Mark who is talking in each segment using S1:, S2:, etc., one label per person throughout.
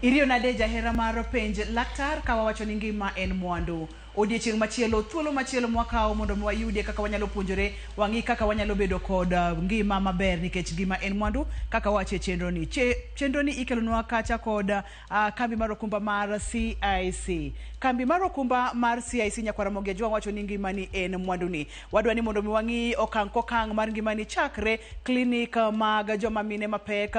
S1: Irio nade jahera mar penj laktar ka wawacho ni ngima en mwandu. Odiochieng' machielo, thuolo machielo mwakao mondo mwayudie kaka wanyalo puonjore, wang'i kaka wanyalo bedo kod ngima maber nikech ngima en mwandu kaka wache chenro ni. Chenro ni ikelonwa kacha kod kambi mar okumba mar CIC. Kambi mar okumba mar CIC Nyakwaramogi Ajwang' wacho ni ngima ni en mwandu ni. Wadwa ni mondo wang'i okang' kokang' mar ngima ni chakre klinik mag joma mine mapek,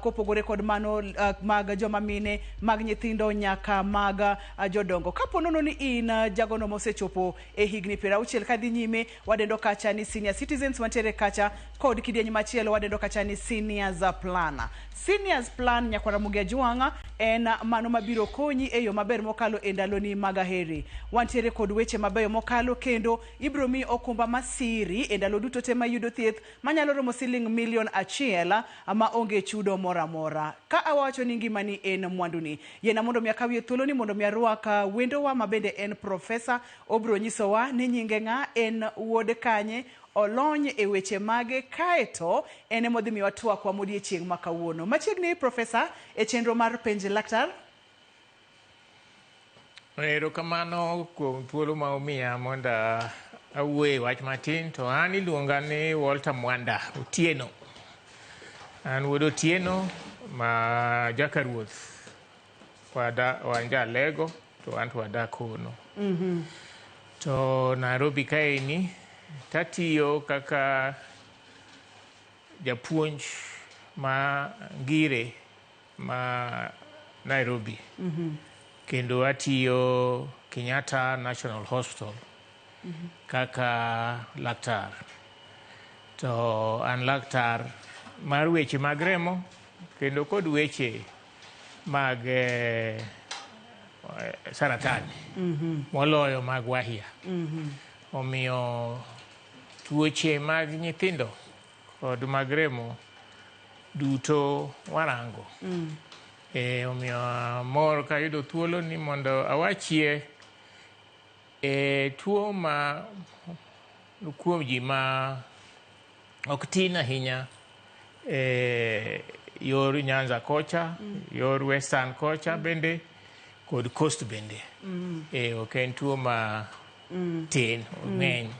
S1: kopogore kod mano mag joma mine, mag nyithindo nyaka mag jodongo. Kapo nono ni in jagono mosechopo e higni 60 kadhi nyime, wadendo kacha ni senior citizens, mantiere kacha kod kidieny machielo wadendo kacha ni seniors plan. Seniors plan Nyakwaramogi Ajwang' en mano mabiro konyi e yo maber mokalo e ndaloni mag aheri. Wantiere kod weche mabeyo mokalo kendo ibro mi okumba masiri e ndalo duto te mayudo thieth manyalo romo siling $1,000,000 ama onge chudo moramora. Ka awacho ni ngima ni en mwandu ni, yena mondo miakawie thuolo ni mondo miarwaka wendo wa mabende en profesa obro nyisowa ni nyinge ng'a, en wuod kanye, olony e weche mage kaeto ene modhi miwa twak wa modiochieng' makawuono. Machiegni profesa e chenro mar penj laktar.
S2: Erokamano kuom thuolo ma umiya monda awuoye wach matin. To an iluonga ni Walter Mwanda Otieno. An wuod Otieno ma jakaruoth wanja Lego to an to wadak kono. To Nairobi kaeni tatiyo kaka japuonj ma ngire ma Nairobi. Kendo atiyo Kenyatta National Hospital kaka laktar. To an laktar mar weche mag remo kendo kod weche mag saratani, moloyo mag wahia. Omiyo tuoche mag nyithindo kod mag remo duto warango. Omiyo mor kayudo thuolo ni mondo awachie tuo ma kuom ji ma ok tin ahinya yor Nyanza kocha, yor Western kocha bende kod Coast bende. Ok en tuo ma tin, ng'eny.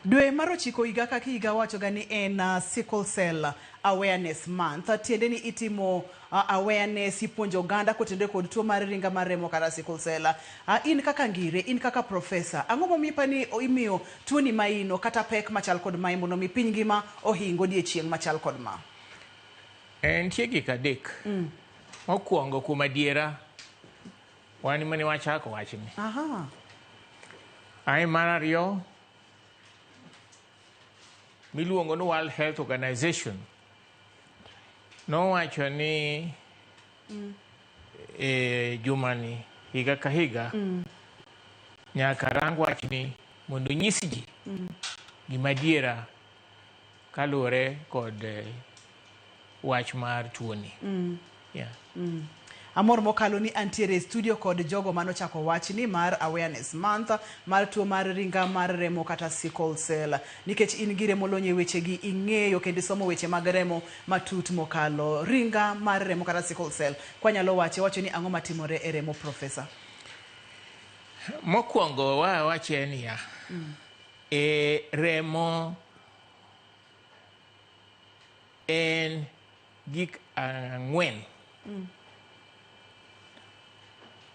S1: Dwe mar 9 higa kaka higa wacho gani en sickle cell awareness month. Tiende ni itimo awareness, ipuonjo oganda kotende kod tuo mar ringa mar remo kata sickle cell. In kaka ngire, in kaka profesa, ang'o momipa ni imiyo tuo ni maino kata pek machal kod mai mondo mi piny ngima ohingo odiochieng' machal kod ma?
S2: Nitie gik adek. Mokwongo kuom adiera, wan mane wachako wachni. Ai mar ariyo, miluongo ni World Health Organization nowacho ni jumani higa ka higa nyaka rang wachni mondo nyis ji gima diera kaluwore kod wach mar tuoni.
S1: Amor mokalo ni antiere studio kod jogo manochako wachni mar awareness month mar tuo mar ringa mar remo kata sickle cell. Nikech in gire molonye weche gi, ing'eyo kendo somo weche mag remo matut mokalo ringa mar remo kata sickle cell. Kwanyalo wacho ni ang'o matimore e remo profesa?
S2: Mokwongo wache niya, remo en gik ang'wen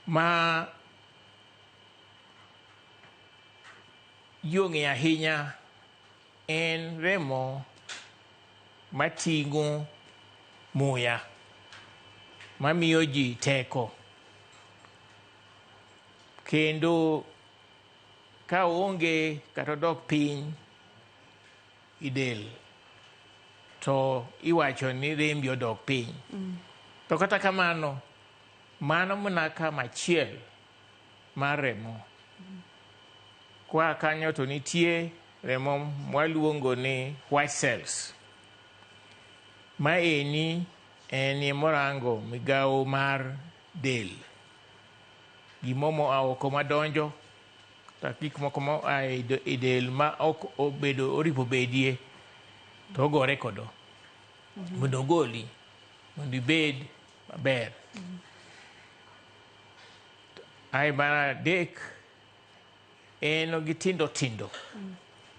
S2: ma yong'e ahinya. En remo mating'o muya mamiyo ji teko, kendo ka onge kata dok piny idel to iwacho ni rembi odok piny. To kata kamano, mano mana kama achiel mar remo. Kwa kanyo to nitie remo mwaluongo ni white cells. Maeni en morango migawo mar del. Gimomo oko madonjo, kata gik moko ma e del ma ok obedo oripo bedie to ogore kodo. Mondo goli, mondo ibed maber. Ai mar adek en gi tindo tindo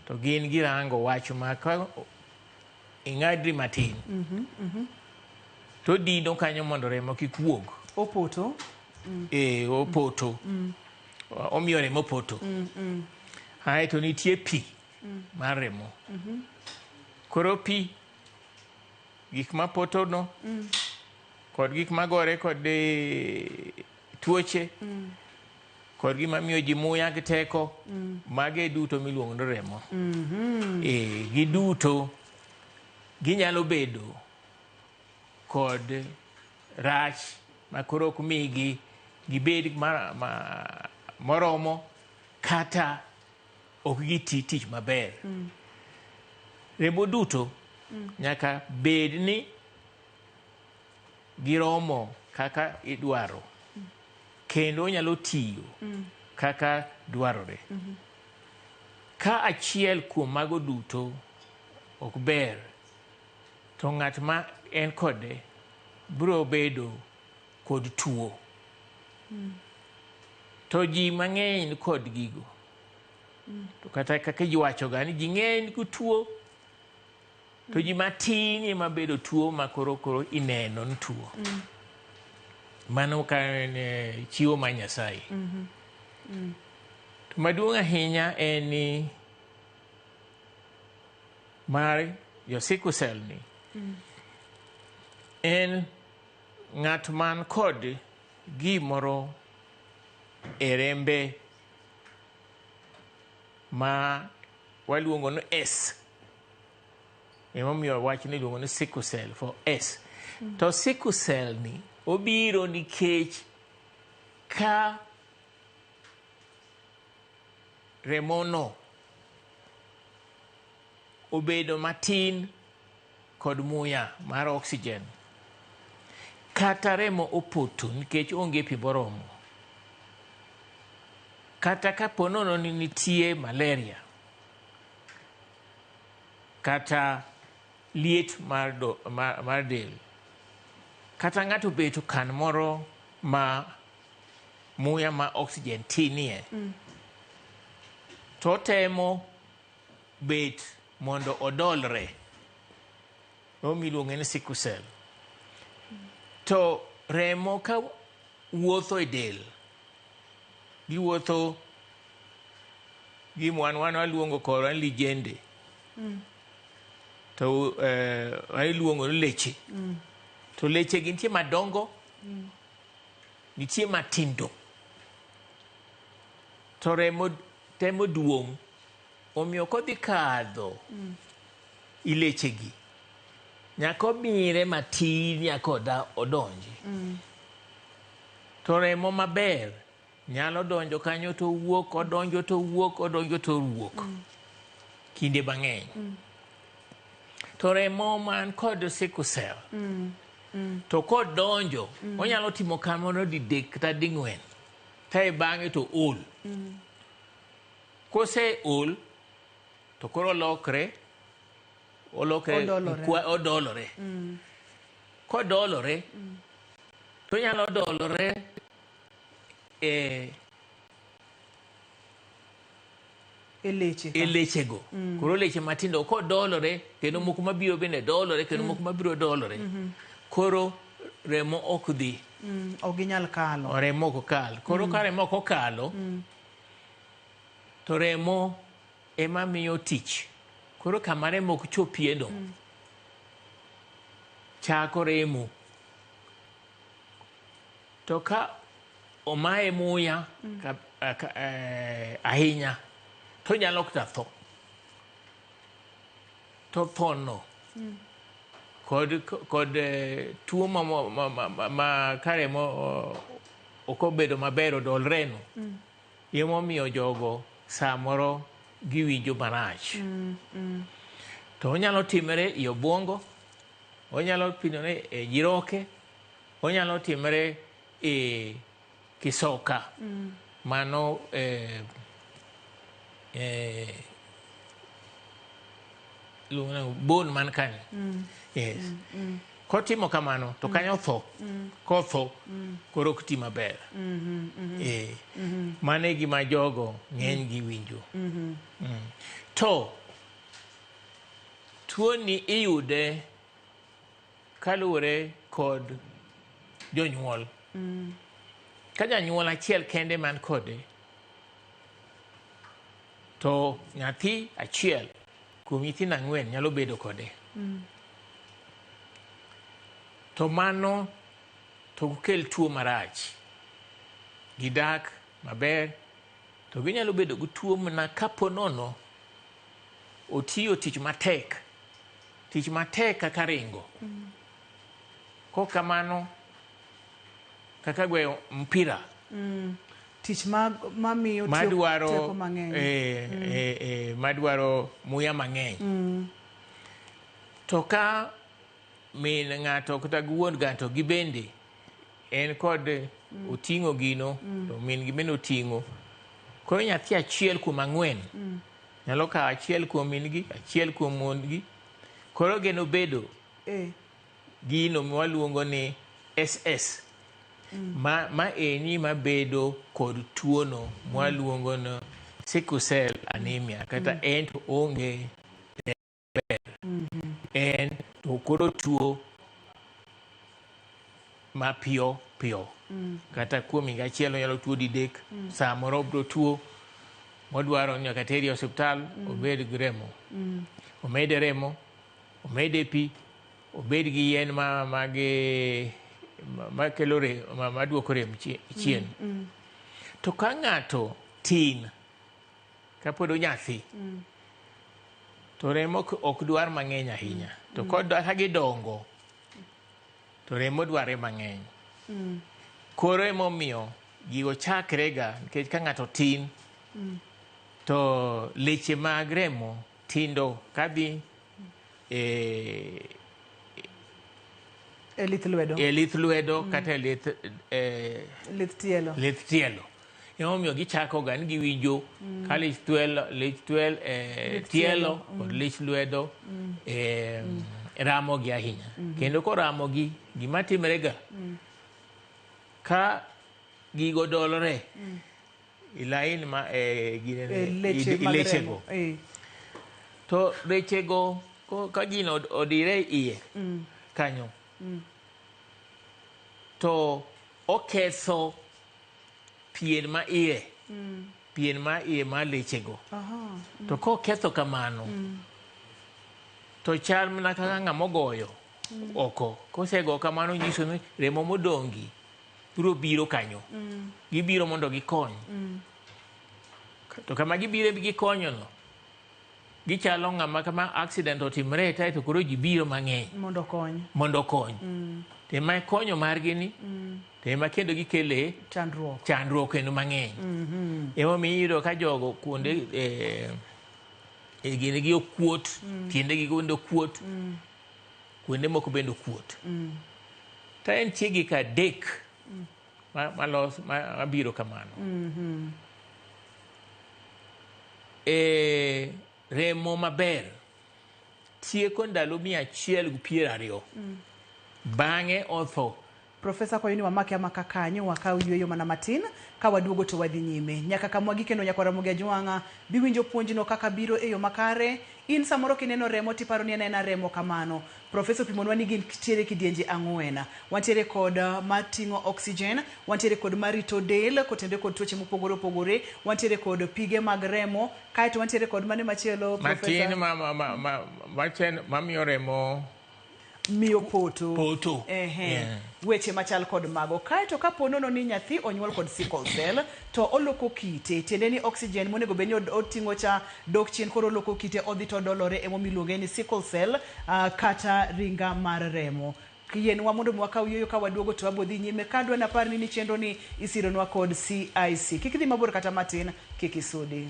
S2: to gin girango wach ma ka ing'adri matin to dino kanyo mondo remo kik wuog.
S1: Opoto.
S2: Opoto. Omiyo remo poto. Ae to nitie pi mar remo. Koro pi, gik ma poto no, kod gik magore kod tuoche, kod gima miyo ji muya gi teko, mage duto miluongo ni remo. Giduto ginyalo bedo kod rach ma koro ok migi gibed moromo kata ok giti tich maber. Remo duto nyaka bed ni giromo kaka idwaro kendo nyalo tiyo kaka dwarore. Ka achiel kuom mago duto ok ber, to ng'at ma en kode biro bedo kod tuo. To ji mang'eny kod gigo. To kata kaka ji wachoga ni ji ng'eny ku tuo, to ji matin ema bedo tuo ma koro ineno ni tuo. Mano ka en chiwo ma Nyasaye. To maduong' ahinya en ni mar jo sickle cell ni en ng'at man kod gimoro e rembe ma waluongo ni S. Emomiyo wach ni luongo ni sickle cell for S. To sickle cell ni obiro nikech ka remono obedo matin kod muya mar oxygen, kata remo opoto nikech onge pi moromo, kata ka ponono ni nitie malaria kata liet mar del, kata ng'ato beto kan moro ma muya ma oxygen tinie, to temo bet mondo odolre. Miluongo ni sickle cell. To remo ka wuotho e del, giwuotho gima wan waluongo koro lijende. To iluongo ni leche. To leche gi nitie madongo, nitie matindo. To remo temo duong'. Omiyo kodhi kadho i leche gi, nyaka omire matin nyaka odonji. To remo maber nyalo donjo kanyo to wuok, odonjo to wuok, odonjo to wuok. Kinde mang'eny. To remo man kod sickle cell, to kodonjo, onyalo timo kamano didek kata ding'wen, kae bang'e to ol. Kose ol, to koro olokre odolore. Kodolore, to nyalo dolore e lechego. Koro leche matindo kodolore, kendo moko mabiro bende dolore, kendo moko mabiro dolore. Koro remo ok dhi.
S1: Ok ginyal kalo.
S2: Remo ok kal. Koro ka remo ok okalo, to remo ema miyo tich. Koro kama remo ok chopie no, chako remo. To ka omaye muya ahinya, to nyalo kata tho. To thono kod tuo ma ka remo ok obedo maber odolre no, emomiyo jogo samoro giwinjo marach. To onyalo timore e obwongo, onyalo timore e nyiroke, onyalo timore e kisoka. Mano bone man kanyo. Yes. Kotimo kamano to kanyo tho. Kotho koro ok ti maber. Mane gima jogo ng'eny gi winjo. To tuo ni iyude kaluwore kod jonyuol. Ka janyuol achiel kende man kode, to nyathi achiel kuom nyithindo 4 nyalo bedo kode. To mano to kel tuo marach. Gidak maber, to ginyalo bedo gi tuo mana kapo nono otiyo tich matek kaka ringo. Kok kamano kaka gweyo mpira.
S1: Tich mamiyo teko mang'eny.
S2: Madwaro muya mang'eny. To ka min ng'ato kata wuon ng'ato gibende en kod oting'o gino, to min gi bende oting'o. Koro nyathi achiel kuom 4 nyalo kawo achiel kuom min gi, achiel kuom mon gi. Koro geno bedo gino mwaluongo ni SS. Ma eni mabedo kod tuono mwaluongo ni sickle cell anemia, kata en to onge ber. En to koro tuo mapiyo piyo. Kata kuom higa achiel onyalo tuo didek. Samoro biro tuo modwaro nyaka teri e osiptal, obed gi remo. Omede remo, omede pi, obed gi yien makelo maduoko rem chien. To ka ng'ato tin, kapod onyathi, to remo ok dwar mang'eny ahinya. To ka gidongo, to remo dware mang'eny. Koro emomiyo gigo chakre ga nikech ka ng'ato tin, to leche mag remo tindo kadhi e
S1: lith lwedo
S2: kata
S1: lith tielo.
S2: Emomiyo gichako ga ni giwinjo ka lith tielo kod lith lwedo ramogi ahinya. Kendo koramogi, gima timre ga ka gigo dolore ilain lechego. To lechego ka gino odire iye kanyo, to oketho pien ma iye ma lechego. To koketho kamano, to chal mana kaka ng'ama ogoyo oko. Kosego kamano nyiso ni remo modong'i biro biro kanyo. Gibiro mondo gikony. To kama gibiro gikonyono, gichalo ng'ama kama accident otimre to koro ji biro mang'eny mondo kony. Tema konyo margi ni, tema kendo gikele chandruok kendo mang'eny. Emomiyo iyudo ka jogo kuonde gine gi okuot, tiende gi gondo okuot, kuonde moko bendo okuot. Ta en chiegi ka dek mabiro kamano. Remo maber tieko ndalo 120. Bang'e otho.
S1: Profesa, kwa yuni wamake amaka kanyo wakau yueyo mana matin ka waduogo to wadhi nyime nyaka kamwagi kendo nyaka Ramogi Ajwang'a biwinjo puonjno kaka biro eyo makare. In samoro kineno remo tiparo ni en remo kamano. Profesa pimonwa ni gin tiere kidienje 4. Wantiere kod mating'o oxygen, wantiere kod marito del kotende kod tuoche mopogore opogore, wantiere kod pige mag remo, kaeto wantiere kod mane machielo profesa
S2: matin mamiyo remo
S1: miyo poto.
S2: Yeah.
S1: Weche machal kod mago. Kaeto kapo nono ni nyathi onyuol kod sickle cell, to oloko kite, tiende ni oxygen monego beni oting'o cha dok chien, koro oloko kite odhi to dolore, emomiluonge ni sickle cell kata ringa mar remo. Kiyenwa mondo mwaka uyoyo ka waduogo to wabodhi nyime. Kadwa na parni ni chenro ni isironwa kod CIC. Kikidhi mabor kata matin, kikisudi.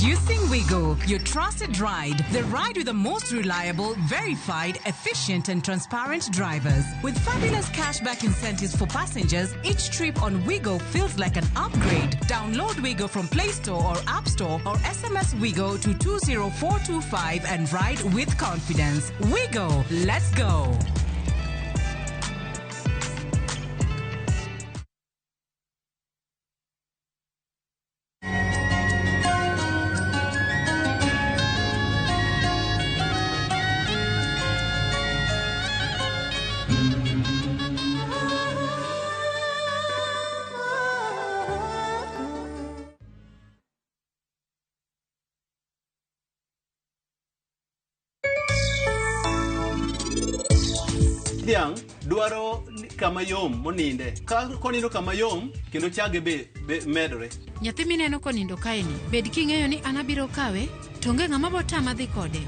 S3: Introducing Wigo, your trusted ride. The ride with the most reliable, verified, efficient, and transparent drivers. With fabulous cashback incentives for passengers, each trip on Wigo feels like an upgrade. Download Wigo from Play Store or App Store or SMS Wigo to 20425 and ride with confidence. Wigo, let's go.
S4: Diang duaro kama yom moninde ka konindo kama yom kendo chage be medore.
S5: Nyathi mineno konindo kaeni bed king'eyo ni an abiro kawe to onge ng'ama botama dhi kode.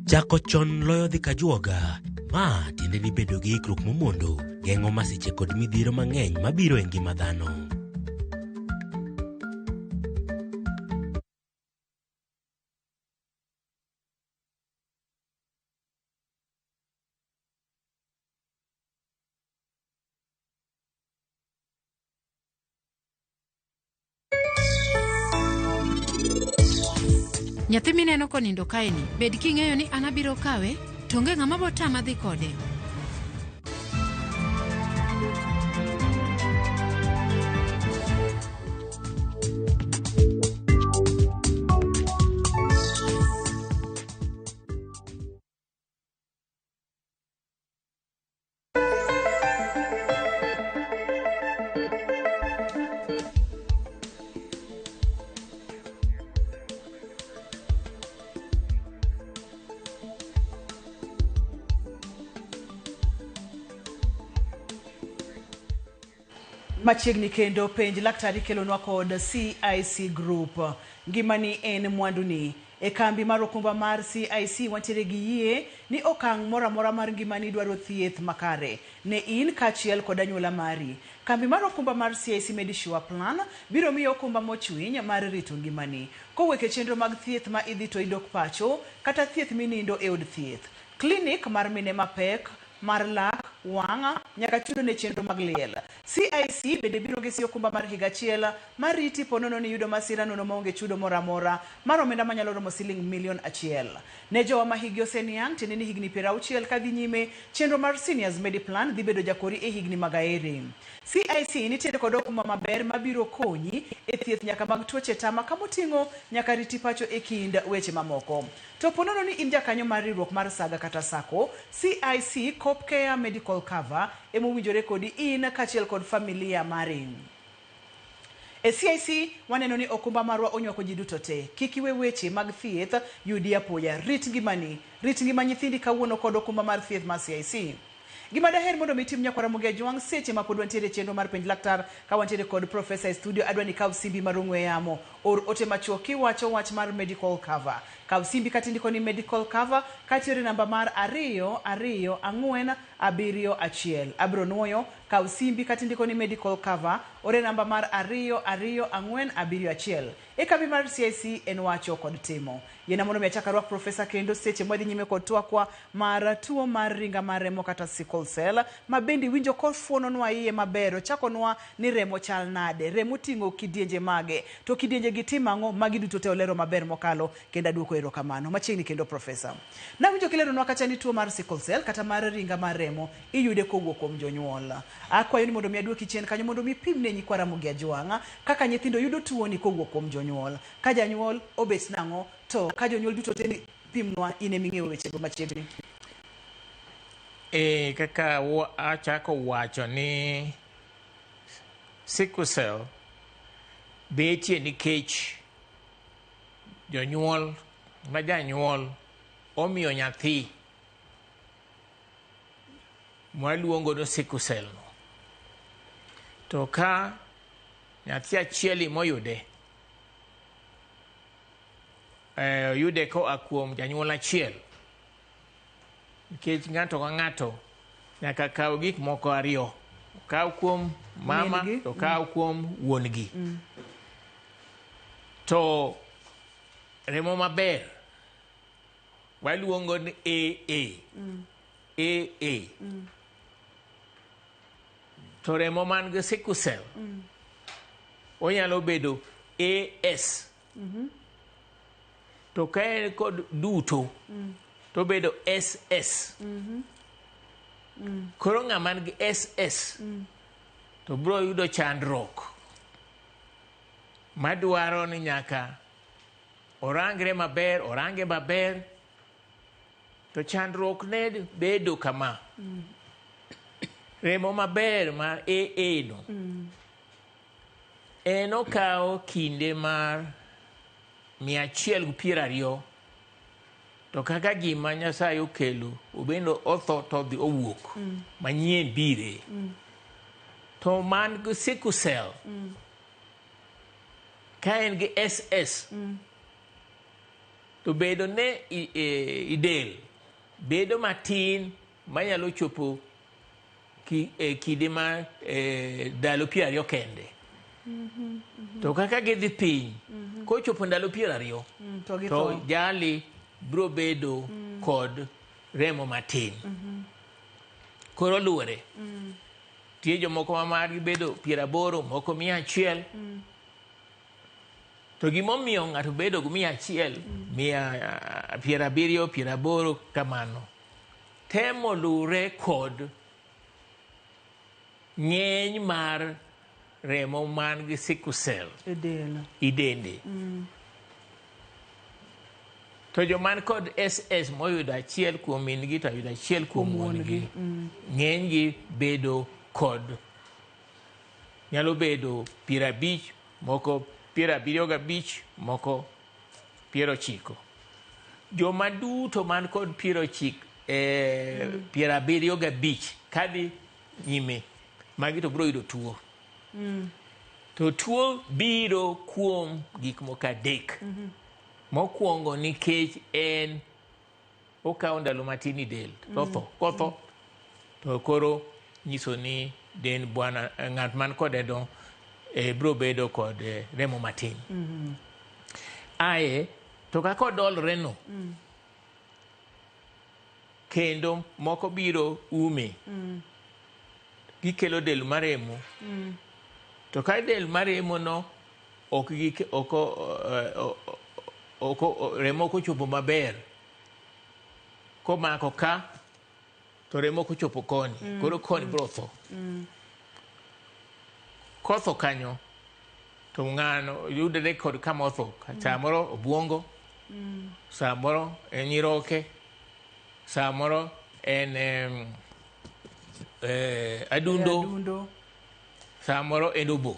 S6: Chako chon loyo dhi kajuoga. Ma tiende ni bedo gi ikruok momondo geng'o masiche kod midhiro mang'eny mabiro e ngima dhano.
S5: Nyathi mineno konindo kaeni bed king'eyo ni an abiro kawe to onge ng'ama botama dhi kode.
S1: Machiegni kendo penj laktari kelonwa kod CIC Group. Ngimani en mwanduni. E kambi mar okumba mar CIC wantiere gi yie ni okang' mora mora mar ngimani dwaro thieth makare ne in kachiel kod anyuola mari. Kambi mar okumba mar CIC Medisure Plan biro miyo okumba mochwiny mar rito ngimani. Kowuok chenro mag thieth ma idhi to idok pacho kata thieth minindo e od thieth. Klinik mar mine mapek mar lak wanga nyaka chudo ne chenro mag liel. CIC bende biro gi okumba mar higa achiel mar riti ponono ni yudo masira nono maonge chudo mora mora mar omenda manyalo romo siling $1,000,000. Ne jowa ma higi oseniang' tiende ni higni 60 kadhi nyime chenro mar Seniors Mediplan dhi bedo jakori e higni mag aere. CIC nitiere kod okumba maber mabiro konyi e thieth nyaka mag tuoche tama kamoting'o nyaka riti pacho e kind weche mamoko. To ponono ni in jakanyo mar riwruok mar Saga kata Sako, CIC Cop Care Medical Cover emowinjore kodi in kachiel kod familia mari. E CIC waneno ni okumba marwa onywako ji duto te. Kik iwe weche mag thieth yudi apoya. Rit ngimani. Rit ngima nyithindi kawuono kod okumba mar thieth mar CIC. Gima daher mondo mitim nyakwara Mugia Jwang seche ma pod wantiere chenro mar penj laktar ka wantiere kod professor e studio adwani kaw simbi mar ong'we yamo or ote machuok kiwacho wach mar medical cover. Kaw simbi katindiko ni medical cover katiere namba mar 22471. Abro nuoyo kaw simbi katindiko ni medical cover ore namba mar 22471. E kambi mar CIC en wacho kod timo. Yena mondo miachaka rwak professor kendo seche mwadhi nyime kod twakwa mar tuo mar ringa mar remo kata sickle cell ma bendi winjo kofuononwa iye mabero chakonwa ni remo chal nade, remo ting'o kidienje mage, to kidienje gi timang'o magi duto te olero maber mokalo kendo aduoko erokamano. Machiegni kendo professor. Na winjo kileronwa kacha ni tuo mar sickle cell kata mar ringa mar remo iyude kowuok kuom jonyuol. Akwayo ni mondo mi aduoki chien kanyo mondo mi pimne nyikwara Mugia Jwang kaka nyithindo yudo tuo ni kowuok kuom jonyuol. Ka janyuol obet nang'o to ka jonyuol duto te pimnwa ine ming'eyo weche go machiegni.
S2: Kaka achako wacho ni sickle cell betie nikech jonyuol ma janyuol omiyo nyathi mwaluongo no sickle cell no. To ka nyathi achieli moyude yude koa kuom janyuol achiel. Nikech ng'ato ka ng'ato nyaka kaw gik moko ariyo. Kaw kuom mama to kaw kuom wuongi. To remo maber waluongo ni AA. AA. To remo man gi sickle cell onyalo bedo AS. To ka en kod duto to bedo SS. Koro ng'ama nigi SS to bro yudo chandruok madwaro ni nyaka orange maber to chandruok ne bedo kama. Remo maber mar AA no en okawo kinde mar 120 to kaka gima Nyasaye okelo obendo otho to dhi owuok manyien bire. To man gi sickle cell ka en gi SS to bedo ne idel bedo matin manyalo chopo kinde ma ndalo 20 kende. To kaka gidhi piny kochopo ndalo 20 to jali bro bedo kod remo matin. Koro luore tie jomoko ma margi bedo 80 moko 100. To gimomiyo ng'ato bedo gi 100 170 80 kamano temo lure kod ng'eny mar remo man gi sickle cell idende. To joman kod SS moyudo achiel kuom min-gi to yudo achiel kuom wuon-gi ng'eny gi bedo kod nyalo bedo 50 moko 75 moko 90. Joma duto man kod 75 kadhi nyime magi to bro yudo tuo. To tuo biro kuom gik moko adek. Mokwongo nikech en okawo ndalo matin del kotho to koro nyiso ni den bwana ng'at man kode do bro bedo kod remo matin. Ae to kako odolre no kendo moko biro ume gikelo del maremo. To ka del maremo no remo kochopo maber komako ka to remo kochopo koni koro koni bro tho. Kotho kanyo to ng'ano yudore kod kama otho samoro obwongo, samoro en nyiroke, samoro en adundo, samoro en obo.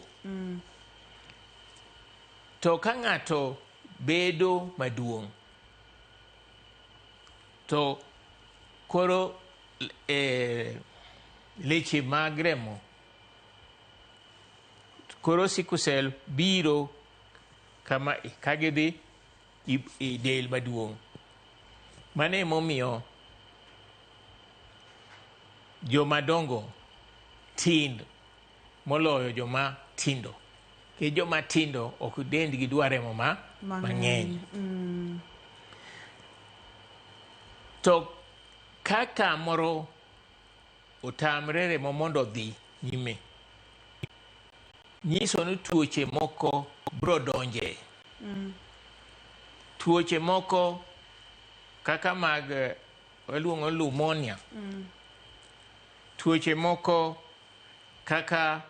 S2: To ka ng'ato bedo maduong' to koro leche mag remo koro sickle cell biro kama kagidhi i del maduong'. Mano emomiyo joma dongo tindo moloyo joma tindo. Ke joma tindo ok dendgi dwa remo mang'eny. To kaka moro otamre remo mondo dhi nyime nyiso ni tuoche moko bro donje. Tuoche moko kaka mag waluongo pneumonia. Tuoche moko kaka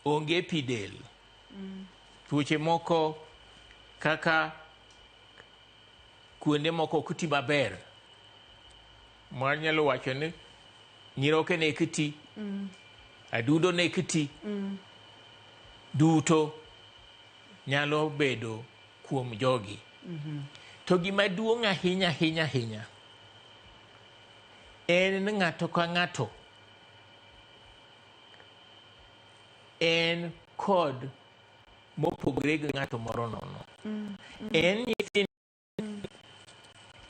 S2: onge pi del. Tuoche moko kaka kuonde moko ok ti maber. Mwanyalo wacho ni nyiroke ne kiti, adudo ne kiti, duto nyalo bedo kuom jogi. To gima duong' ahinya en ni ng'ato ka ng'ato en kod mopogore gi ng'ato moro nono. En nyithindo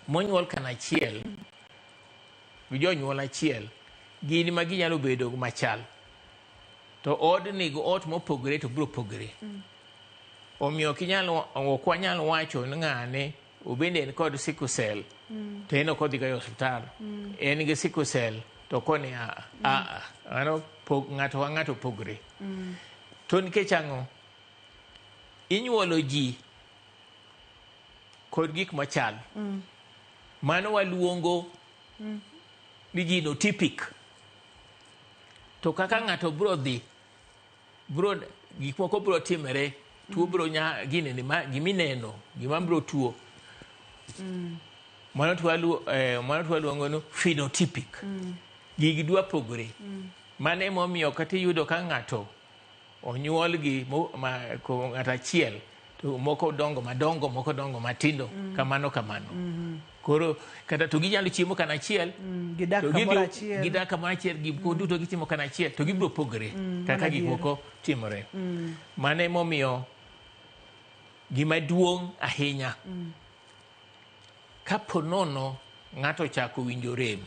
S2: monyuol kanachiel gi jonyuol achiel, gini ma ginyalo bedo machal. To odni ot mopogore to biro pogore. Omiyo ok wanyal wacho ni ng'ane obende en kod sickle cell to en ok odhi ga osiptal. En gi sickle cell to koni ng'ato ka ng'ato pogore. To nikech ang'o? Inyuolo ji kod gik machal. Mano waluongo ni genotypic. To kaka ng'ato biro dhi, gik moko biro timore, tuo biro gimineno, gima biro tuo. Mano tuo waluongo ni phenotypic. Gigi dwa pogore. Mano emomiyo kata iyudo ka ng'ato onyuol gi ng'ato achiel, to moko dongo madongo, moko dongo matindo, kamano. Koro kata to ginyalo chiemo kanachiel, gidak kamoro achiel, gik duto gichiemo kanachiel, to gibiro pogore kaka gik moko timore. Mano emomiyo gima duong' ahinya, kapo nono ng'ato chako winjo rem,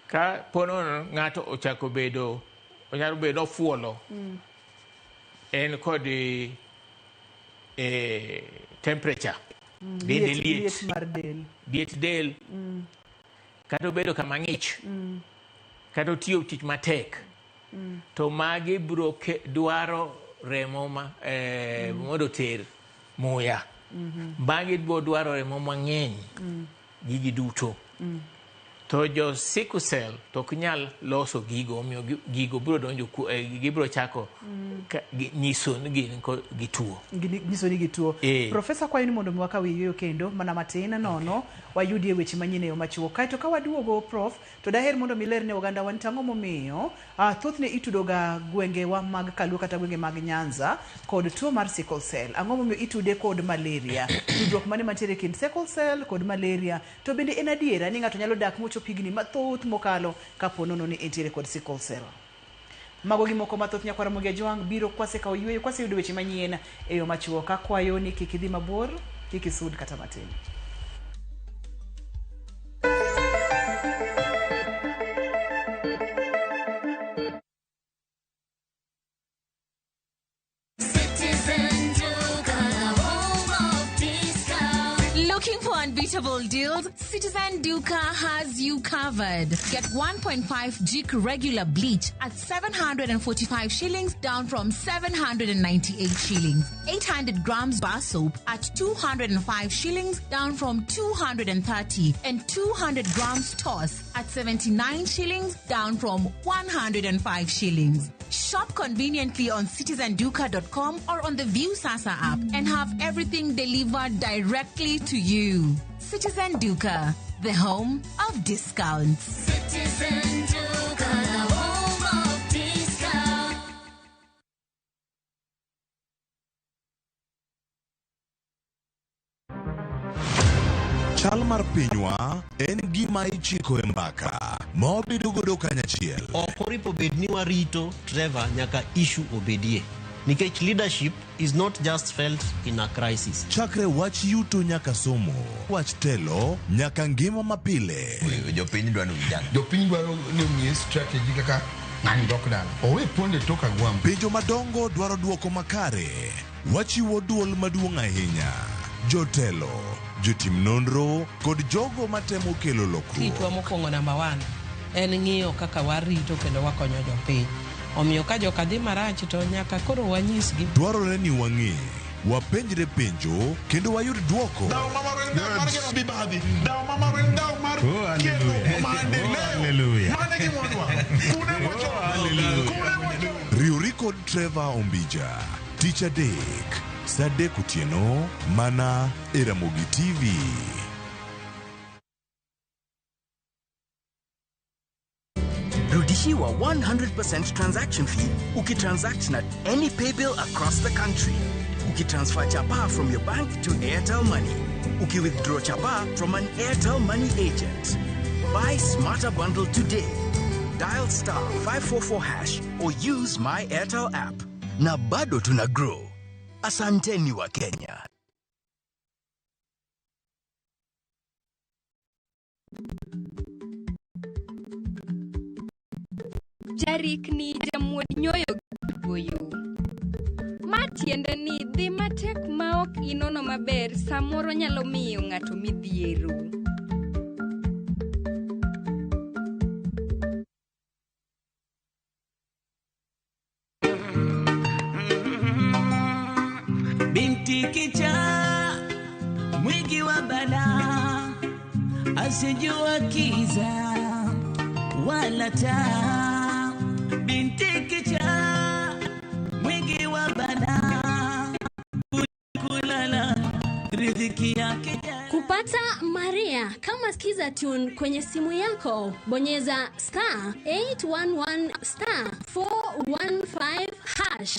S2: kapo nono ng'ato ochako onyalo bedo ofuolo, en kod temperature, dende liet del, kata obedo kama ng'ich, kata otiyo tich matek, to magi biro dwaro remo mondo ter muya. Magi biro dwaro remo mang'eny, gigi duto. To jo sickle cell to ok nyal loso gigo, omiyo gigo biro donjo, gibiro chako nyiso ni gituo.
S1: Nyiso ni gituo. Profesa, kwayo ni mondo mwaka wiyo kendo mana matin nono wayudie weche manyien e yo machuok. Kaito ka waduogo Prof, to daher mondo miler ne oganda wan tang'o momiyo thothne itudoga gwengewa mag Kaluo kata gwenge mag Nyanza kod tuo mar sickle cell. Ang'o momiyo itude kod malaria? Tudruok mane mantiere kind sickle cell kod malaria? To bende en adiera ni ng'ato nyalo dak mocho pigni mathoth mokalo kapo nono ni entiere kod sickle cell? Mago gi moko mathoth nyakwara Mugia Jwang biro kwase ka oyueyo, kwase yudo weche manyien e yo machuok. Akwayo ni kik idhi mabor, kik isud kata matin.
S3: Looking for unbeatable deals? Citizen Duca has you covered. Get 1.5 GIG regular bleach at 745 shillings, down from 798 shillings. 800 grams bar soap at 205 shillings, down from 230. And 200 grams toss at 79 shillings, down from 105 shillings. Shop conveniently on citizenduca.com or on the View Sasa app and have everything delivered directly to you. Citizen Duca, the home of discounts. Citizen Duca, the home of discounts.
S7: Chal mar pinywa en gima ichiko e mbaka mobedo godo kanyachiel.
S8: Okoripo bed ni warito Trevor nyaka issue obedie. Nikech leadership is not just felt in a crisis.
S7: Chakre wach yuto nyaka somo, wach telo nyaka ngima mapile.
S9: Jopiny dwaro vijana. Jopiny dwaro ni strategy kaka ng'ani dok dala. Owe ponde toka gwam.
S7: Penjo madongo dwaro duoko makare. Wachiwo duol maduong' ahinya. Jotelo, jotim nonro kod jogo matemo kelo lokruok.
S10: Kitwa mokwongo namba 1 en ng'iyo kaka warito kendo wakonyo jopiny. Omiyo ka joka dhi marach to nyaka koro wanyisgi.
S7: Dwarore ni wang'e, wapenjre penjo kendo wayud duoko.
S9: Daw mama renda mar gero bibadhi. Daw mama renda mar kelo maendeleo. Hallelujah. Mane kimodwa. Kune mocho. Hallelujah.
S7: Riuri kod Trevor Ombija. Tich adek, Sadek Otieno, mana e Ramogi TV.
S11: Rudishiwa 100% transaction fee ukitransact na any pay bill across the country. Ukitransfer chapa from your bank to Airtel Money. Ukiwithdraw chapa from an Airtel Money agent. Buy Smarter Bundle today. Dial *544# or use My Airtel app. na bado tuna grow. Asanteni wa Kenya.
S12: Jarik ni jamuod nyoyo goyo. Matiende ni dhi matek maok inono maber samoro nyalo miyo ng'ato midhiero.
S13: Binti kicha mwingi wa bala asijua kiza wala taa. Binti kicha mwingi wa bala kulala riziki yake.
S14: Kupata Maria kama skiza tune kwenye simu yako, bonyeza *811 *415 hash.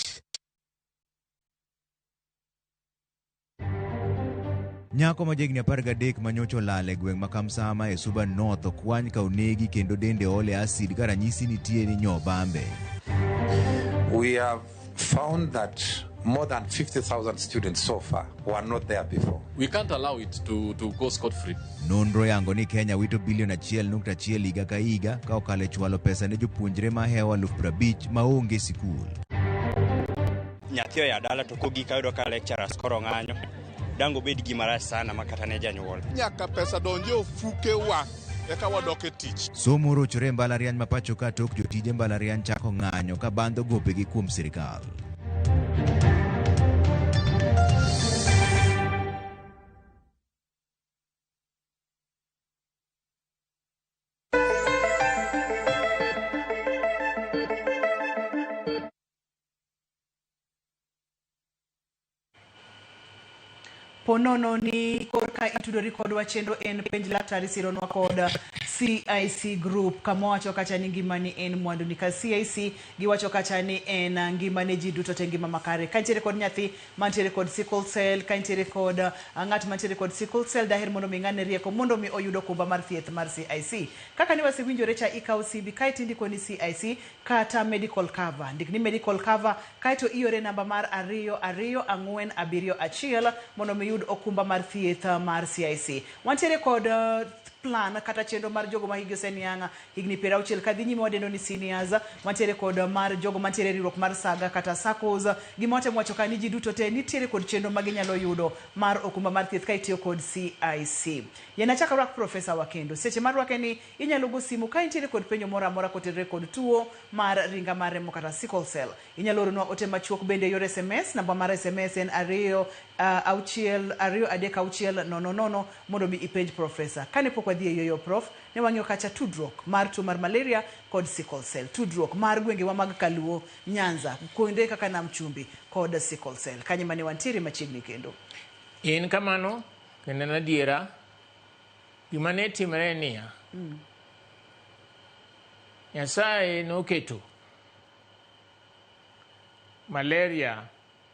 S15: Nyako ma jegni 13 manyocho lale gweng' ma Kamsama e Suba North okwany ka onegi kendo dende ole acid ka ranyisi nitie ni nyo bambe.
S16: We have found that more than 50,000 students so far who are not there before.
S17: We can't allow it to go scot-free.
S15: Nonro yango ni Kenya wito bilion 1.1 higa ka higa ka okale chwalo pesa ne jopuonjre ma hewa 50,000 maonge sikul.
S18: Nyathio ya dala to kogi kayudo ka lecturers koro ng'anyo. Dango bed gi marach sana makata ne janyuol.
S9: Nyaka pesa donje ofuke wa eka wadok e tich.
S15: Somo rochore mbalariany ma pacho ka tok jotije mbalariany chako ng'anyo ka bando gopegi kuom sirikal.
S1: Ponono ni korka itudori kodwa chendo en penj LAKTAR sironwa kod CIC group kama wacho kacha ni ngima ni en mwandu ni ka CIC giwacho kacha ni en ngima ne ji duto te ngima makare. Kantiere kod nyathi mantiere kod sickle cell, kantiere kod ng'at mantiere kod sickle cell daher mondo mi ng'ane rieko mondo mi oyudo kumba mar thieth mar CIC. Kaka ni wasiwinjore cha ikaw CB kaiti ndiko ni CIC kata medical cover. Ndik ni medical cover kaito iore namba mar 222471 mondo mi yud okumba mar thieth mar CIC. Wantiere kod plan kata chendo mar jogo ma higi osenianga higni 60 kadhi nyime wadendo ni seniors. Wantiere kod mar jogo mantiere riwruok mar saga kata SACCOs. Gimote mwacho ka ni ji duto te nitiere kod chendo maginyalo yudo mar okumba mar thieth ka itiyo kod CIC. Yena chaka rak professor Wakendo. Seche mar wake ni inyalo go simu ka intiere kod penjo mora mora kotenre kod tuo mar ringa mar Remo kata sickle cell. Inyalo oro ote machuok bende yor SMS. Namba mar SMS en 2-3-6-0 mondo mi ipenj professor. Kane pok wadhi yoyo prof ne wang'io kacha tudruok mar tuo mar malaria kod sickle cell. Tudruok mar gwenge wa mag Kaluo, Nyanza, kuonde kaka Nam Chumbi kod sickle cell. Kanye mane wantiere machiegni kendo.
S2: In kamano kendo na diera gima ne timre niya. Nyasaye noketo malaria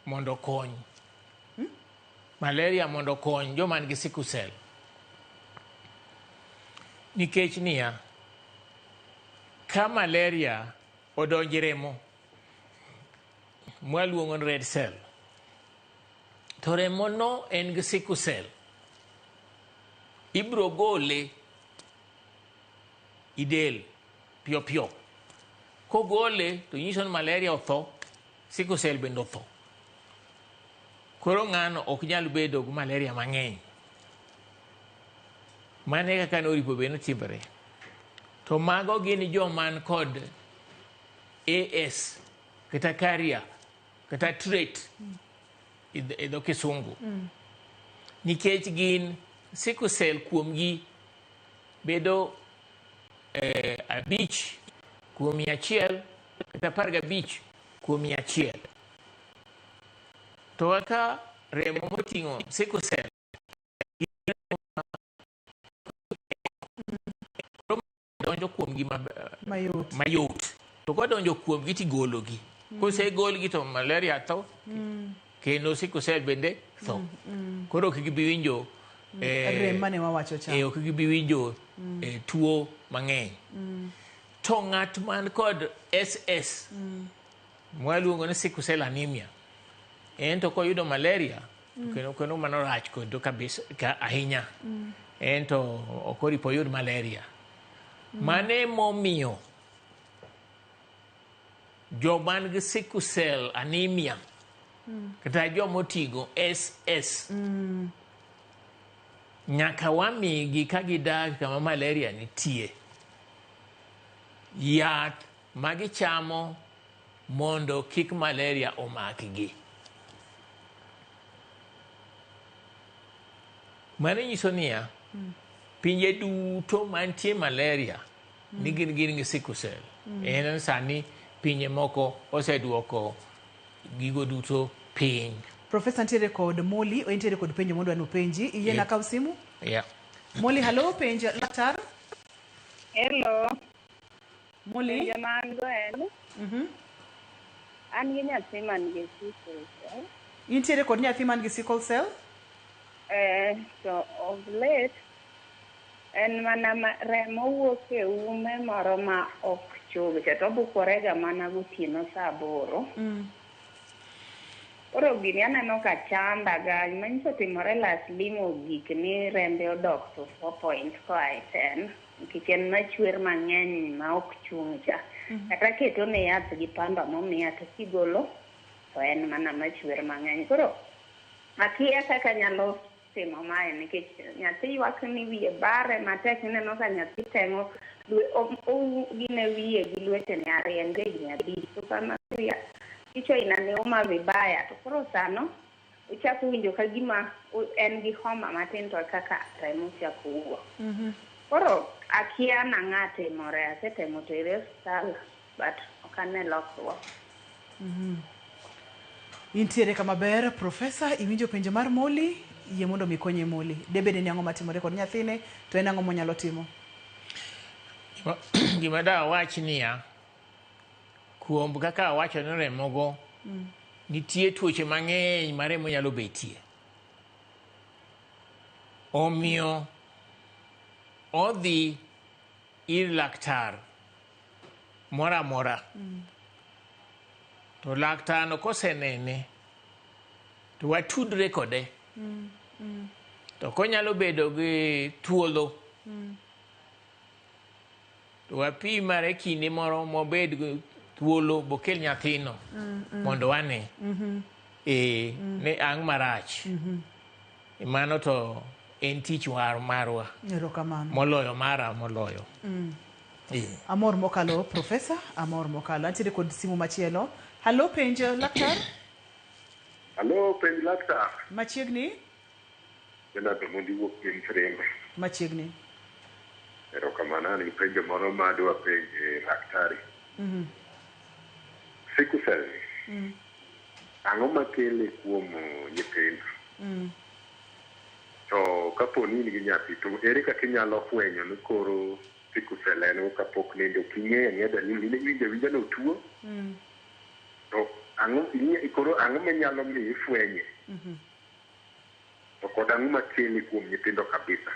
S2: mondo kony. Malaria mondo kony joma nigi sickle cell. Nikech niya, ka malaria odonjo remo mwaluongo red cell, to remo no en gi sickle cell, ibro gole idel pio pio. Kogole to nyiso ni malaria otho, sickle cell bende otho. Koro ng'ano ok nyal bedo gi malaria mang'eny. Mane kaka noripo beno timbre. To mago gin joman kod AS, kata carrier, kata trait e dho kisungu. Nikech gin sickle cell kuomgi bedo 5 kuom 100 kata 15 kuom 100. To kaka remo moting'o sickle cell donjo kuomgi mayot. To kodonjo kuomgi tigologi. Kosegolgi to malaria tho, kendo sickle cell bende tho. Koro ok gibi winjo
S1: rem mane wawacho cha.
S2: Ok gibi winjo tuo mang'eny. To ng'at man kod SS mwaluongo ni sickle cell anemia. Ento koyudo malaria, kendo mano rach kodo kabisa ka ahinya. Ento okoripo yud malaria. Mane momiyo joman gi sickle cell anemia kata jomotigo SS nyaka wamigi ka gidak kama malaria nitie yath magichamo mondo kik malaria omakgi. Mane nyiso niya pinje duto mantie malaria ni gin gi sickle cell. En sani pinje moko oseduoko gigo duto piny.
S1: Professor ntiere kod Molly, o ntiere kod penjo mondo anu penji. Iye na kaw simu?
S2: Yeah.
S1: Molly, hello, penjo laktar.
S19: Hello.
S1: Molly.
S19: Penjo man go en. An gi nyathi man gi sickle cell.
S1: Intiere kod nyathi man gi sickle cell?
S19: So of late, en mana remo wuok e ume moro ma ok chug, to bukorega mana gotieno saa 8. Koro gini aneno ka chanda ga, manyiso timore last limo gik ni rembe odok to 4 point koa e 10, nikech en machwer mang'eny ma ok chung' cha. Kata keto ne yath gi pamba momiya to kigolo, to en mana machwer mang'eny. Koro akia kaka nyalo timo mae, nikech nyathi ywak ni wiye bare matek, ineno ka nyathi temo gine wiye gi lwetene ariyo higni 5. To kama kichwa inaniuma vibaya, to koro sano uchako winjo ka gima en gi homa matin to kaka remo chako wuok. Koro akia nang'a timore, asetemo tere hospital but ok ane lokruok.
S1: Intiere kama ber, Professor, iwinjo penjo mar Molly, yie mondo mikonye Molly. Debede ni ang'o matimore kod nyathine, to en ang'o monyalo timo?
S2: Gima da wach niya, kuom kaka wacho ni remogo, nitie tuoche mang'eny ma remo nyalo betie. Omiyo odhi ir laktar mora mora. To laktar no kosenene, to watudre kode. To konyalo bedo gi thuolo, to wapimare kinde moro mobed gi thuolo bokel nyathino mondo wane ne ang' marach. Mano to en tich marwa.
S1: Erokamano.
S2: Moloyo mara moloyo.
S1: Amor mokalo, Professor, amor mokalo. Antiere kod simu machielo. Hello, penjo laktar.
S20: Hello, penjo laktar.
S1: Machiegni?
S20: Jena Domondi wuok piny Ringa.
S1: Machiegni.
S20: Erokamano, an gi penjo moro ma adwa penjo laktari. Sickle cell ni, ang'o makele kuom nyithindo? To kapo ni in gi nyathi, to ere kaka inyalo fwenyo ni koro sickle cell en kapok nende ok ing'eyo dalili winjo no tuo? To ang'o manyalo miyo ifwenye? To kod ang'o makele kuom nyithindo kabisa?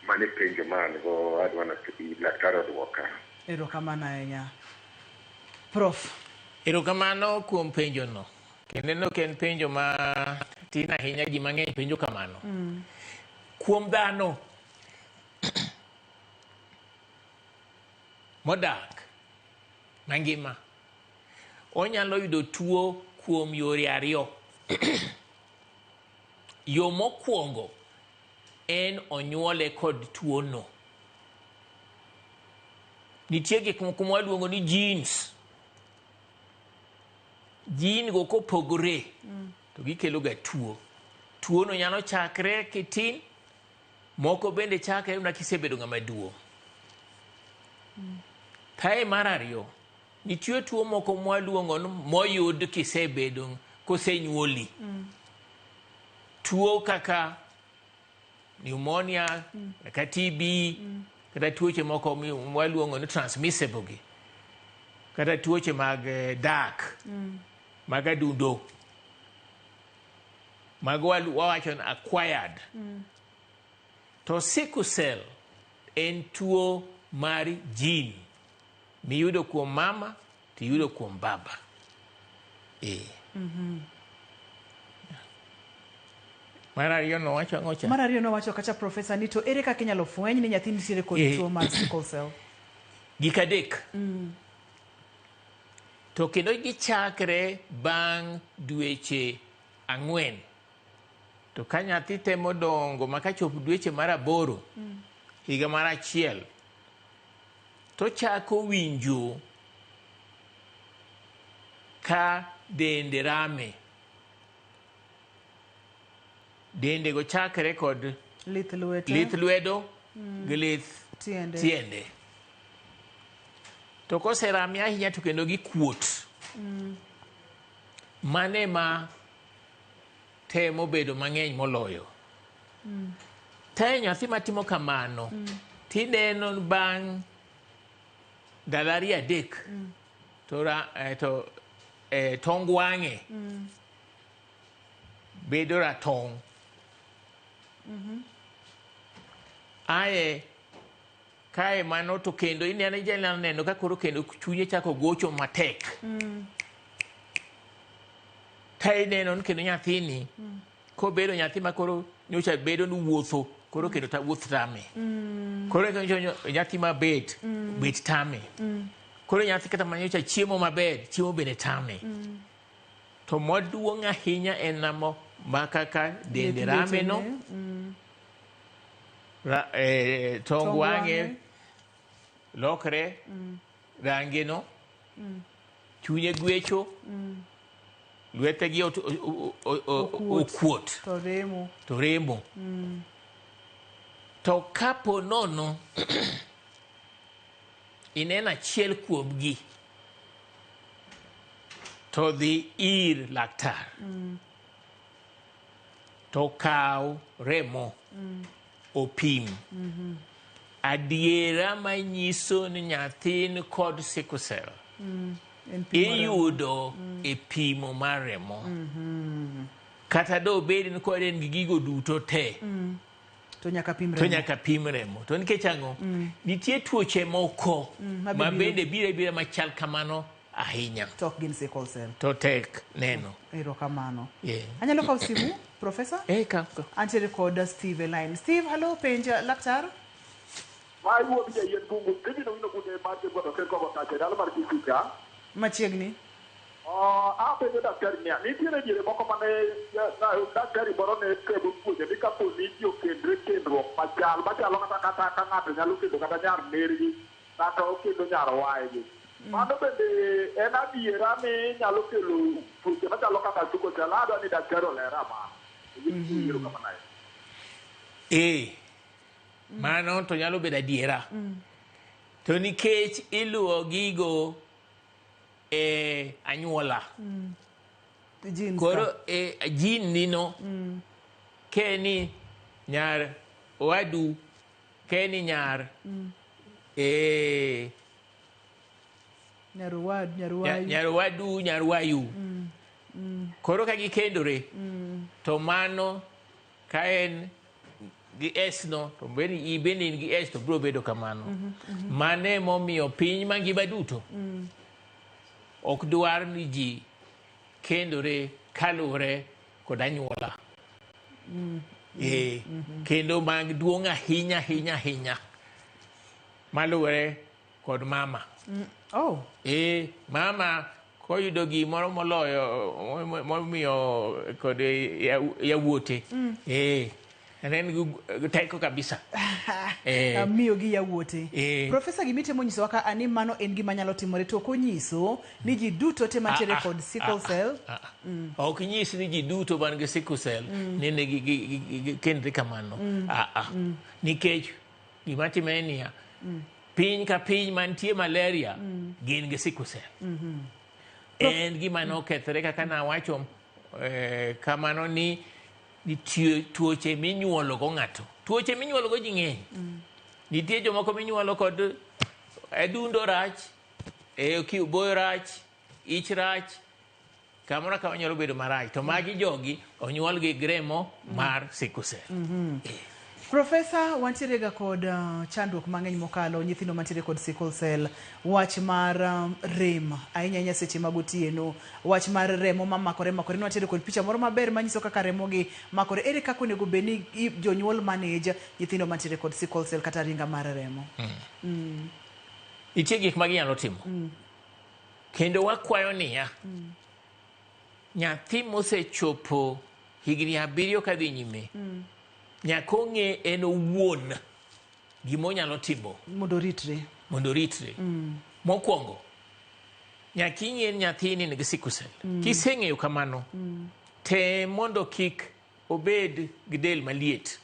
S20: Mane penjo man go adwa na laktar odwoka.
S1: Erokamano ahinya. Prof.
S2: Erokamano kuom penjo no. Kendo no ken penjo ma tin ahinya, ji mang'eny penjo kamano. Kuom dhano modak mangima, onyalo yudo tuo kuom yore ariyo. Yo mokwongo en onyuole kod tuo no. Nitie gik moko mwaluongo ni genes. Gene go kopogore to gikelo ga tuo. Tuo no nyalo chakre kitin, moko bende chakre na kisebedo ng'ama duong'. Kae mar ariyo, nitie tuo moko mwaluongo ni moyud kisebedo kosenyuoli. Tuo kaka pneumonia, kaka TB, kata tuoche moko mwaluongo ni transmissible gi. Kata tuoche mag dak, mag adundo. Mag wawacho ni acquired. To sickle cell en tuo mar gene miyudo kuom mama tiyudo kuom baba. Mar ariyo nowacho ang'o cha?
S1: Mar ariyo nowacho kacha profesa ni to ere kaka inyalo fweny ni nyathi nitiere kod tuo mar sickle cell?
S2: Gik adek. To kendo gichakre bang' dweche 4. To ka nyathi temo dongo ma kachopo dweche mar 8, higa mar 1, to chako winjo ka dende rame. Dende go chakre kod
S1: lith lwedo
S2: gi lith tiende. To koserame ahinya to kendo gikuot. Mane ma temo bedo mang'eny moloyo. Tae nyathi matimo kamano, tineno bang' ndalo 3 to tong wang'e bedo ratong'. Ae kae mano to kendo inyalo neno ka koro kendo chunye chako gocho matek. Tae ineno kendo nyathini kobedo nyathi ma koro nyocha bedo ni wuotho, koro kendo wuoth tame. Koro nyathi ma bet tame. Koro nyathi kata manyocha chiemo maber, chiemo bende tame. To maduong' ahinya en namo makaka dende rame no, tong wang'e lokre, range no, chunye gwecho, lwetegi okuot, to remo. To kapo nono ineno achiel kuomgi, to dhi ir laktar, to kaw remo, opim. Adiera manyiso ni nyathi kod sickle cell iyudo e pimo mar remo. Kata do bedi ni kod en gi gigo duto te,
S1: to nyaka
S2: pim remo. To nikech ang'o? Nitie tuoche moko ma bende bire machal kamano ahinya.
S1: Tok gin sickle cell.
S2: To tek neno.
S1: Erokamano. Anyalo kawo simu, Profesa? Antiere kod Steve line. Steve, hello, PENJ laktar. Machiegni.
S9: Apenjo daktari niya, nitiere diere moko mane daktari moro ne kebo puonje ni kapo ni ji okendre kendruok machalo kata ka ng'ato nyalo kendo kata nyar nergi kata okendo nyar waygi. Mano bende en adiera ni nyalo kelo tuoche machalo kaka sickle cell. Adwa ni daktari olera
S2: mano to nyalo bedo adiera. To nikech iluwo gigo anyuola, koro jin nino, keni nyar wadu, keni nyar nyarwadu, nyarwayu, koro ka gikendore, to mano ka en gi S no, to bende in gi S to bro bedo kamano. Mane momiyo piny mangima duto ok dwar ni ji kendore kaluwore kod anyuola. Kendo mag duong' ahinya maluwore kod mama. Mama koyudo gimoro moloyo momiyo kod yawuote, en teko kabisa.
S1: Miyo gi yawuote. Profesa, gimitemo nyisowa ka ani mano en gima nyalo timore, to konyiso ni ji duto te mantiere kod sickle cell.
S2: Ok nyis ni ji duto man gi sickle cell nene kendre kamano. Nikech gima timore niya, piny ka piny mantie malaria gin gi sickle cell. En gima nokethore kaka nawacho kamano ni tuoche minyuolo go ng'ato. Tuoche minyuolo go ji ng'eny. Nitie jomoko minyuolo kod adundo rach, boyo rach, ich rach, kamoro ka onyalo bedo marach. To magi jogi onyuol gi remo mar sickle cell.
S1: Profesa, wantiere ga kod chandruok mang'eny mokalo nyithindo mantiere kod sickle cell, wach mar rem ahinya seche mag otieno, wach mar remo mamakore wantiere kod picha moro maber manyiso kaka remo gi makore. Ere kaka onego bed ni jonyuol manage nyithindo mantiere kod sickle cell kata ringa mar remo?
S2: Nitie gik ma ginyalo timo. Kendo wakwayo niya, nyathi mosechopo higni 7 kadhi nyime, nyaka ong'e en owuon gima onyalo timo
S1: mondo ritre.
S2: Mokwongo, nyaka ing'e ni nyathini nigi sickle cell. Kiseng'eyo kamano, te mondo kik obed gi del maliet.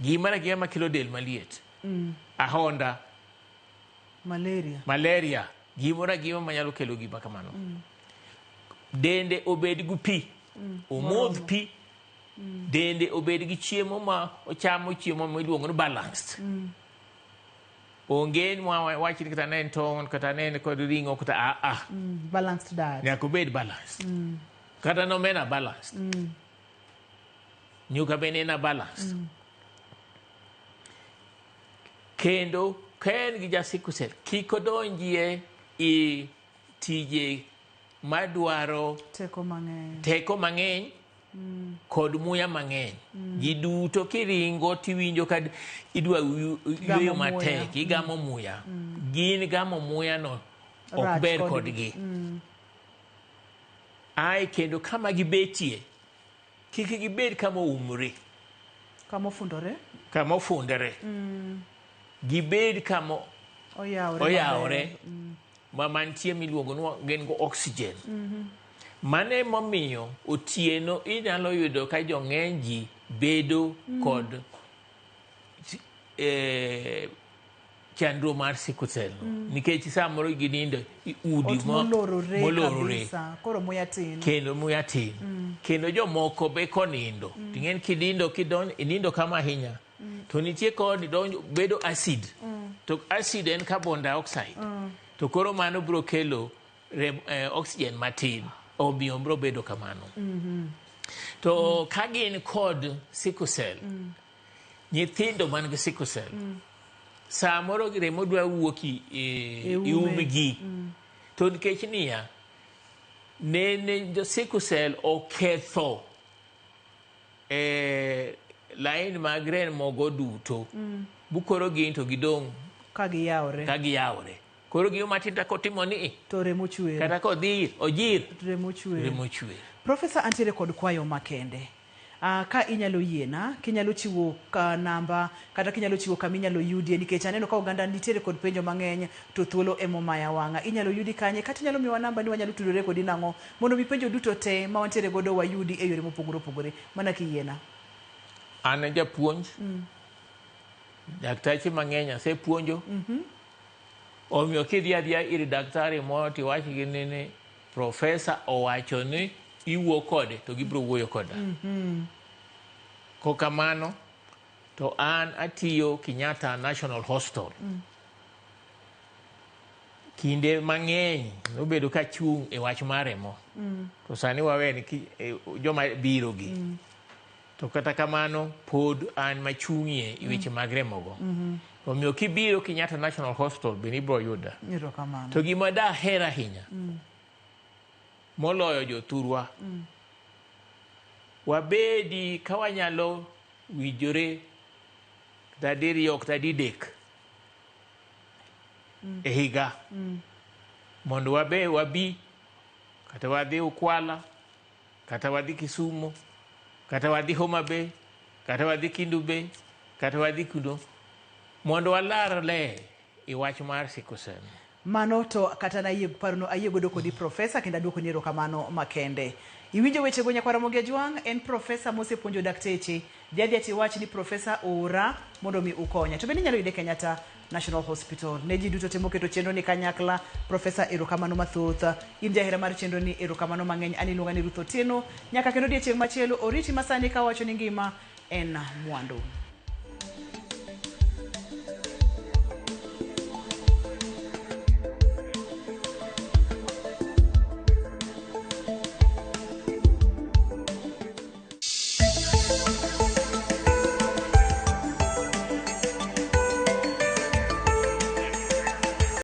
S2: Gimoro agima makelo del maliet. Ahonda, malaria, gimoro agima manyalo kelo gima kamano. Dende obed gi pi, omodh pi. Dende obed gi chiemo ma ochamo chiemo ma iluongo ni balanced. Onge ni wach ni kata ne en tong' kata ne en kod ring'o kata
S1: balanced diet.
S2: Nyaka obed balanced. Kata nomena balanced. Nyuka bende na balanced. Kendo ka en gi ja sickle cell, kik odonjie i tije madwaro teko mang'eny kod muya mang'eny. Ji duto kiringo tiwinjo ka idwa yweyo matek, igamo muya. Gin gamo muya no ok ber kodgi. Ai kendo kama gibetie, kik gibed kama oumre.
S1: Kama ofundore?
S2: Kama ofundore. Gibed kama oyawore. Ma mantie miluongo ni gin go oxygen. Mane momiyo otieno inyalo yudo ka jong'eny ji bedo kod chandruok mar sickle cell. Nikech samoro ginindo udi molorore.
S1: Koro muya tin.
S2: Kendo muya tin. Kendo jomoko be konindo. Ting'en inindo kama ahinya. To nitie kod bedo acid. To acid en carbon dioxide. To koro mano biro kelo oxygen matin. Omiyo biro bedo kamano. To ka gin kod sickle cell, nyithindo man gi sickle cell, samoro remo dwa wuoki e umgi. To nikech niya, nene sickle cell oketho lain mag remo go duto. Bukoro gin to gidong'
S1: ka giyawore.
S2: Koro gima matinda kotimo ni
S1: to remo chwer.
S2: Kata kodhi ojir
S1: remo chwer.
S2: Profesa,
S1: antiere kod kwayo makende. Ka inyalo yiena, kinyalo chiwo namba kata kinyalo chiwo kama inyalo yudie, nikech aneno ka oganda nitiere kod penjo mang'eny to thuolo emomaya wang'a. Inyalo yudi kanye kata inyalo miwa namba ni wanyalo tudore kodi nang'o mondo mi penjo duto te ma wantiere godo wayudi e yore mopogore opogore. Mana kiyiena.
S2: An e japuonj. Daktache mang'eny asepuonjo. Omiyo kidhi adhiya ir daktari moro tiwachi gi ni profesa owacho ni iwuo kode to gibiro wuoyo koda. Kokamano to an atiyo Kenyatta National Hospital. Kinde mang'eny nobedo ka chung' e wach mar remo. To sani wawe ni joma biro gi. To kata kamano pod an machung'ie i weche mag remo go. Omiyo kibiro Kenyatta National Hospital be ibiro yuda. To gima daher ahinya moloyo jothurwa, wabedi ka wanyalo winjore diriyo kata didek e higa mondo wabi kata wadhi Ukwala, kata wadhi Kisumu, kata wadhi Homa Bay, kata wadhi Kendu Bay, kata wadhi kuno, mondo walar le i wach mar sickle cell.
S1: Mano to kata na parono ayegodo kodi profesa kenda duoko ni erokamano makende. Iwinjo weche go nyakwara Mogi Ajwang' en profesa mosepuonjo dakteche. Jadi ati wach ni profesa ora mondo mi ukonya. To bende nyalo yude Kenyatta National Hospital. Neji duto temo keto chenro ni kanyakla. Profesa erokamano mathoth. In jahera mar chenro ni erokamano mang'eny. Ani luonga ni Ruth Otieno. Nyaka kendo odiechieng' machielo oriti masani ka wacho ni ngima en mwandu.